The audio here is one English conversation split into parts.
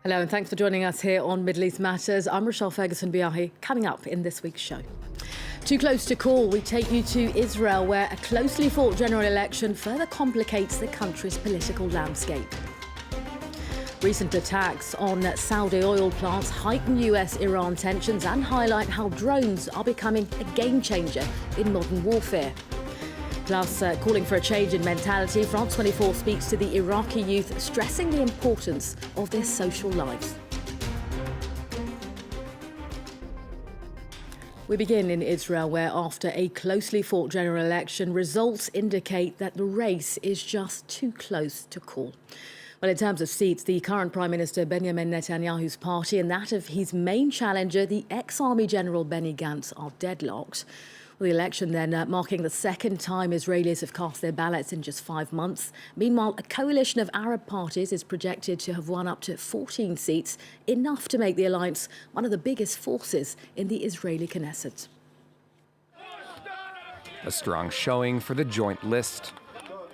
Hello and thanks for joining us here on Middle East Matters. I'm Rochelle Ferguson-Biahi. Coming up in this week's show. Too close to call, we take you to Israel, where a closely fought general election further complicates the country's political landscape. Recent attacks on Saudi oil plants heighten US-Iran tensions and highlight how drones are becoming a game changer in modern warfare. Plus, calling for a change in mentality, France 24 speaks to the Iraqi youth, stressing the importance of their social lives. We begin in Israel, where after a closely fought general election, results indicate that the race is just too close to call. Well, in terms of seats, the current Prime Minister Benjamin Netanyahu's party and that of his main challenger, the ex-army general Benny Gantz, are deadlocked. Well, the election then marking the second time Israelis have cast their ballots in just 5 months. Meanwhile, a coalition of Arab parties is projected to have won up to 14 seats, enough to make the alliance one of the biggest forces in the Israeli Knesset. A strong showing for the joint list,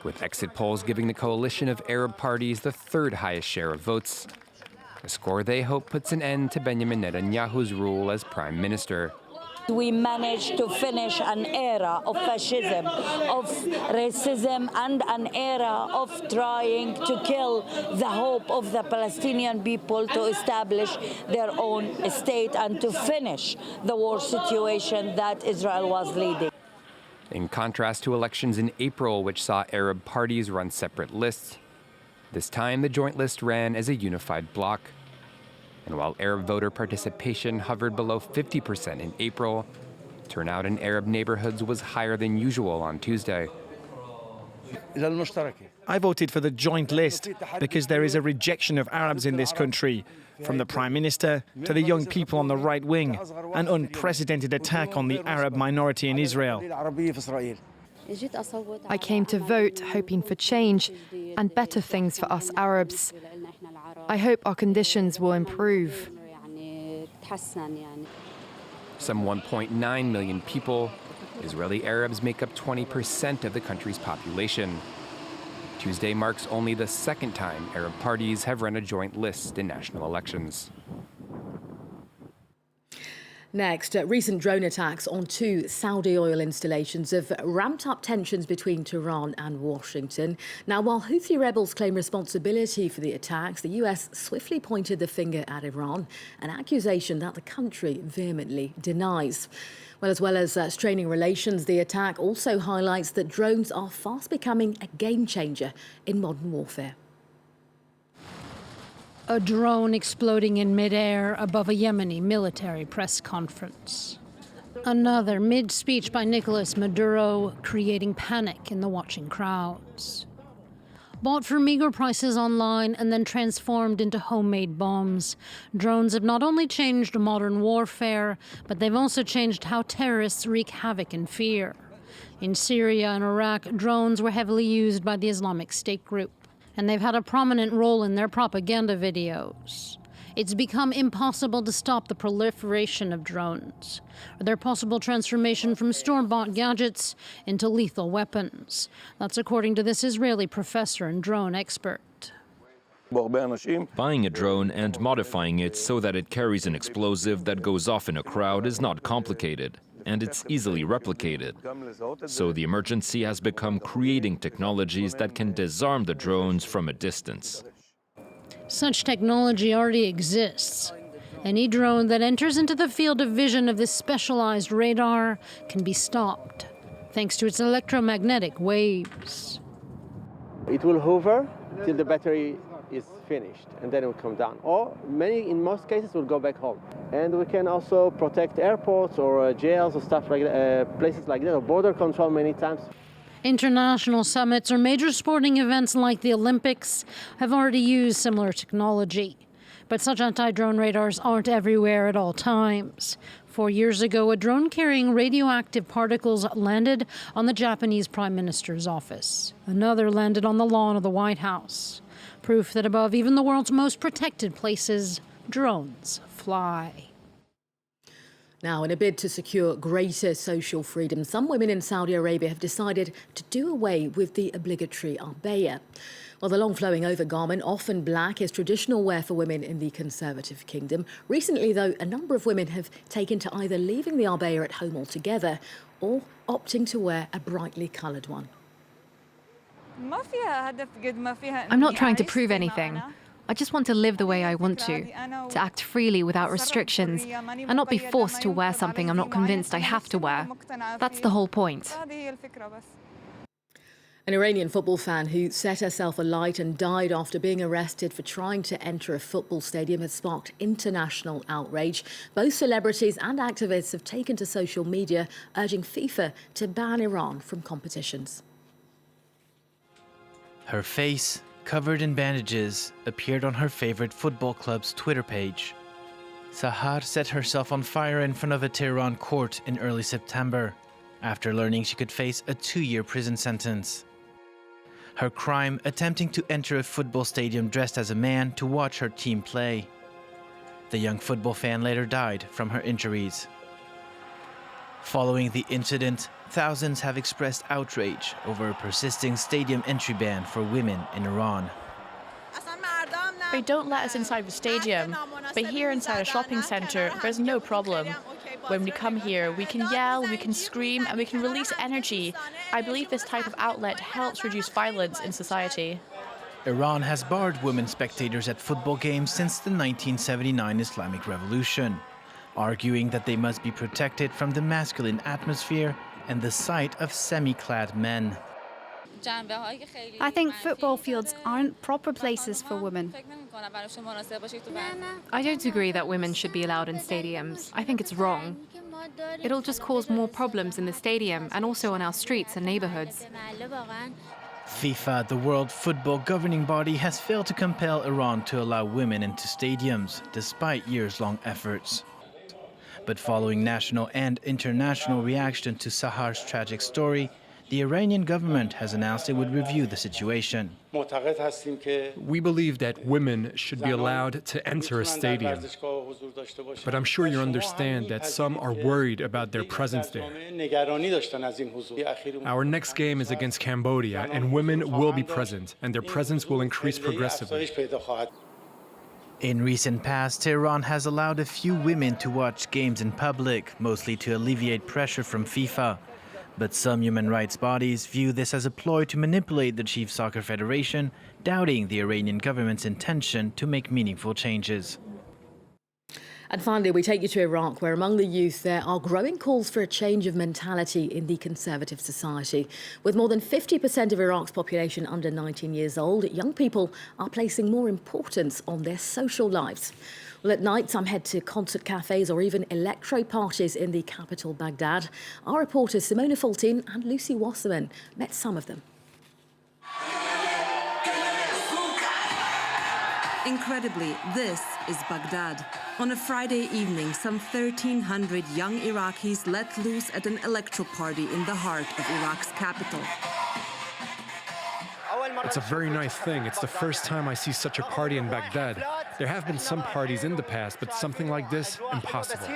with exit polls giving the coalition of Arab parties the third highest share of votes, a score they hope puts an end to Benjamin Netanyahu's rule as prime minister. We managed to finish an era of fascism, of racism, and an era of trying to kill the hope of the Palestinian people to establish their own state and to finish the war situation that Israel was leading. In contrast to elections in April, which saw Arab parties run separate lists, this time the joint list ran as a unified bloc. And while Arab voter participation hovered below 50% in April, turnout in Arab neighborhoods was higher than usual on Tuesday. I voted for the joint list because there is a rejection of Arabs in this country, from the Prime Minister to the young people on the right wing, an unprecedented attack on the Arab minority in Israel. I came to vote hoping for change and better things for us Arabs. I hope our conditions will improve. Some 1.9 million people, Israeli Arabs make up 20% of the country's population. Tuesday marks only the second time Arab parties have run a joint list in national elections. Next, recent drone attacks on 2 Saudi oil installations have ramped up tensions between Tehran and Washington. Now, while Houthi rebels claim responsibility for the attacks, the US swiftly pointed the finger at Iran, an accusation that the country vehemently denies. Well, as straining relations, the attack also highlights that drones are fast becoming a game changer in modern warfare. A drone exploding in midair above a Yemeni military press conference. Another mid-speech by Nicolas Maduro, creating panic in the watching crowds. Bought for meager prices online and then transformed into homemade bombs, drones have not only changed modern warfare, but they've also changed how terrorists wreak havoc and fear. In Syria and Iraq, drones were heavily used by the Islamic State group, and they've had a prominent role in their propaganda videos. It's become impossible to stop the proliferation of drones, or their possible transformation from store-bought gadgets into lethal weapons. That's according to this Israeli professor and drone expert. Buying a drone and modifying it so that it carries an explosive that goes off in a crowd is not complicated, and it's easily replicated. So the emergency has become creating technologies that can disarm the drones from a distance. Such technology already exists. Any drone that enters into the field of vision of this specialized radar can be stopped, thanks to its electromagnetic waves. It will hover till the battery is finished, and then it will come down. Or in most cases, will go back home. And we can also protect airports or jails or stuff like that, places like that, or border control many times. International summits or major sporting events like the Olympics have already used similar technology. But such anti-drone radars aren't everywhere at all times. 4 years ago, a drone carrying radioactive particles landed on the Japanese Prime Minister's office. Another landed on the lawn of the White House. Proof that above even the world's most protected places, drones fly. Now, in a bid to secure greater social freedom, some women in Saudi Arabia have decided to do away with the obligatory abaya. Well, the long flowing overgarment, often black, is traditional wear for women in the conservative kingdom. Recently, though, a number of women have taken to either leaving the abaya at home altogether or opting to wear a brightly coloured one. I'm not trying to prove anything. I just want to live the way I want to act freely without restrictions, and not be forced to wear something I'm not convinced I have to wear. That's the whole point. An Iranian football fan who set herself alight and died after being arrested for trying to enter a football stadium has sparked international outrage. Both celebrities and activists have taken to social media urging FIFA to ban Iran from competitions. Her face, covered in bandages, appeared on her favorite football club's Twitter page. Sahar set herself on fire in front of a Tehran court in early September, after learning she could face a 2-year prison sentence. Her crime, attempting to enter a football stadium dressed as a man to watch her team play. The young football fan later died from her injuries. Following the incident, thousands have expressed outrage over a persisting stadium entry ban for women in Iran. They don't let us inside the stadium, but here inside a shopping centre, there's no problem. When we come here, we can yell, we can scream, and we can release energy. I believe this type of outlet helps reduce violence in society. Iran has barred women spectators at football games since the 1979 Islamic Revolution, arguing that they must be protected from the masculine atmosphere and the sight of semi-clad men. I think football fields aren't proper places for women. I don't agree that women should be allowed in stadiums. I think it's wrong. It'll just cause more problems in the stadium and also on our streets and neighborhoods. FIFA, the world football governing body, has failed to compel Iran to allow women into stadiums, despite years-long efforts. But following national and international reaction to Sahar's tragic story, the Iranian government has announced it would review the situation. We believe that women should be allowed to enter a stadium, but I'm sure you understand that some are worried about their presence there. Our next game is against Cambodia, and women will be present, and their presence will increase progressively. In recent past, Tehran has allowed a few women to watch games in public, mostly to alleviate pressure from FIFA. But some human rights bodies view this as a ploy to manipulate the Chief Soccer Federation, doubting the Iranian government's intention to make meaningful changes. And finally, we take you to Iraq, where among the youth there are growing calls for a change of mentality in the conservative society. With more than 50% of Iraq's population under 19 years old, young people are placing more importance on their social lives. Well, at night, some head to concert cafes or even electro parties in the capital, Baghdad. Our reporters Simona Fultin and Lucy Wasserman met some of them. Incredibly, this is Baghdad. On a Friday evening, some 1,300 young Iraqis let loose at an electro party in the heart of Iraq's capital. It's a very nice thing. It's the first time I see such a party in Baghdad. There have been some parties in the past, but something like this, impossible.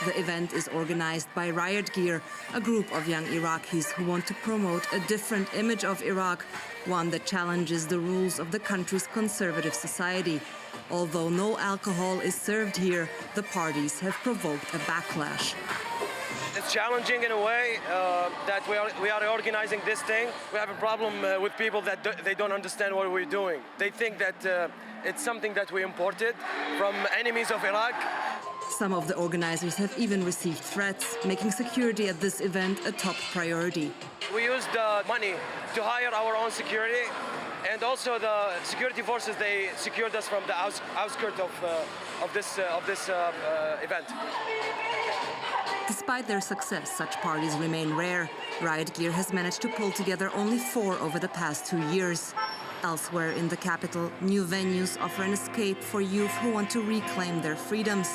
The event is organized by Riot Gear, a group of young Iraqis who want to promote a different image of Iraq, one that challenges the rules of the country's conservative society. Although no alcohol is served here, the parties have provoked a backlash. It's challenging in a way that we are organizing this thing. We have a problem with people that they don't understand what we're doing. They think that it's something that we imported from enemies of Iraq. Some of the organizers have even received threats, making security at this event a top priority. We used money to hire our own security, and also the security forces, they secured us from the outskirts of this event. Despite their success, such parties remain rare. Riot Gear has managed to pull together only 4 over the past 2 years. Elsewhere in the capital, new venues offer an escape for youth who want to reclaim their freedoms.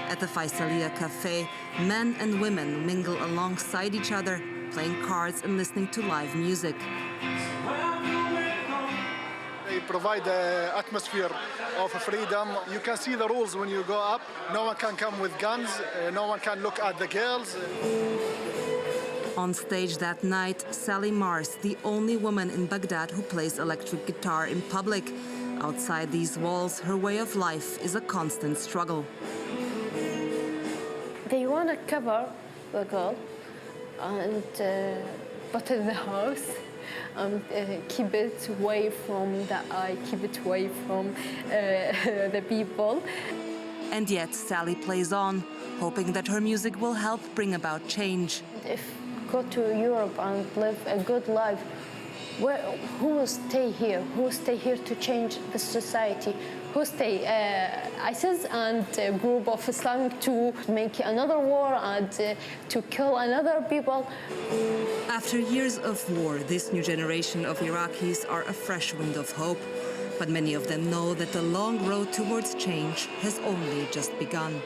At the Faisaliya Cafe, men and women mingle alongside each other, playing cards and listening to live music. They provide an atmosphere of freedom. You can see the rules when you go up. No one can come with guns. No one can look at the girls. On stage that night, Sally Mars, the only woman in Baghdad who plays electric guitar in public. Outside these walls, her way of life is a constant struggle. They want to cover the girl and put it in the house and keep it away from the eye, keep it away from the people. And yet Sally plays on, hoping that her music will help bring about change. If go to Europe and live a good life, who will stay here? Who will stay here to change the society? Who stay ISIS and a group of Islam to make another war and to kill another people? After years of war, this new generation of Iraqis are a fresh wind of hope. But many of them know that the long road towards change has only just begun.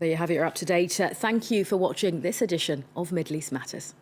There you have it, you're up to date. Thank you for watching this edition of Middle East Matters.